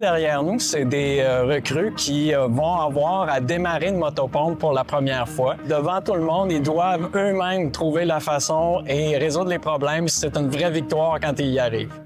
Derrière nous, c'est des recrues qui vont avoir à démarrer une motopompe pour la première fois. Devant tout le monde, ils doivent eux-mêmes trouver la façon et résoudre les problèmes. C'est une vraie victoire quand ils y arrivent.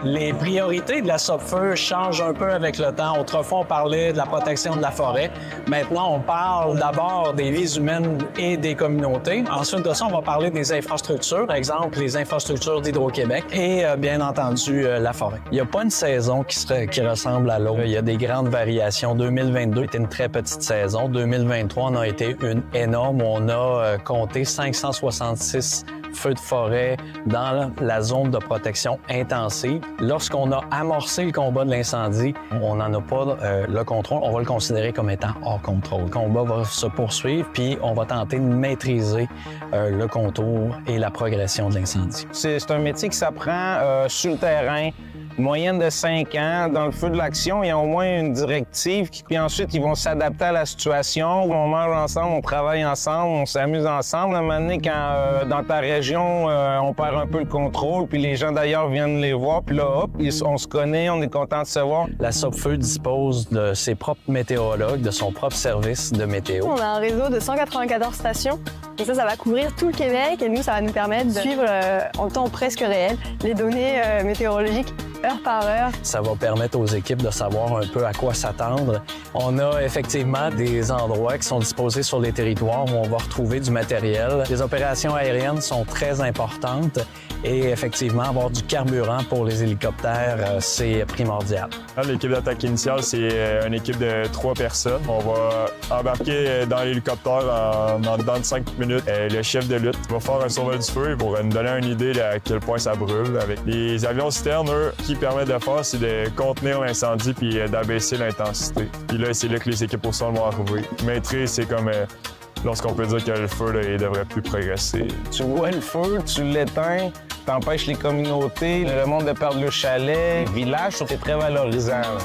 Les priorités de la SOPFEUR changent un peu avec le temps. Autrefois, on parlait de la protection de la forêt. Maintenant, on parle d'abord des vies humaines et des communautés. Ensuite de ça, on va parler des infrastructures, par exemple les infrastructures d'Hydro-Québec et bien entendu la forêt. Il n'y a pas une saison qui ressemble à l'autre. Il y a des grandes variations. 2022 était une très petite saison. 2023 en a été une énorme. On a compté 566 feux de forêt dans la zone de protection intensive. Lorsqu'on a amorcé le combat de l'incendie, on n'en a pas le contrôle. On va le considérer comme étant hors contrôle. Le combat va se poursuivre, puis on va tenter de maîtriser le contour et la progression de l'incendie. C'est un métier qui s'apprend sur le terrain. Une moyenne de 5 ans. Dans le feu de l'action, il y a au moins une directive. Puis ensuite, ils vont s'adapter à la situation. On mange ensemble, on travaille ensemble, on s'amuse ensemble. À un moment donné, quand dans ta région, on perd un peu le contrôle, puis les gens d'ailleurs viennent les voir, puis là, hop, on se connaît, on est content de se voir. La SOPFEUR dispose de ses propres météorologues, de son propre service de météo. On a un réseau de 194 stations. Et ça va couvrir tout le Québec. Et nous, ça va nous permettre de suivre en temps presque réel les données météorologiques heure par heure. Ça va permettre aux équipes de savoir un peu à quoi s'attendre. On a effectivement des endroits qui sont disposés sur les territoires où on va retrouver du matériel. Les opérations aériennes sont très importantes et effectivement, avoir du carburant pour les hélicoptères, c'est primordial. L'équipe d'attaque initiale, c'est une équipe de 3 personnes. On va embarquer dans l'hélicoptère en dedans de 5 minutes. Le chef de lutte va faire un survol du feu pour nous donner une idée à quel point ça brûle. Avec les avions citernes, eux, ce qu'ils permettent de faire, c'est de contenir l'incendie puis d'abaisser l'intensité. Puis là, c'est là que les équipes au sol vont arriver. Maîtrise, c'est comme lorsqu'on peut dire que le feu, là, il devrait plus progresser. Tu vois le feu, tu l'éteins, t'empêches les communautés, le monde de perdre le chalet. Le village, c'est très valorisant. Là.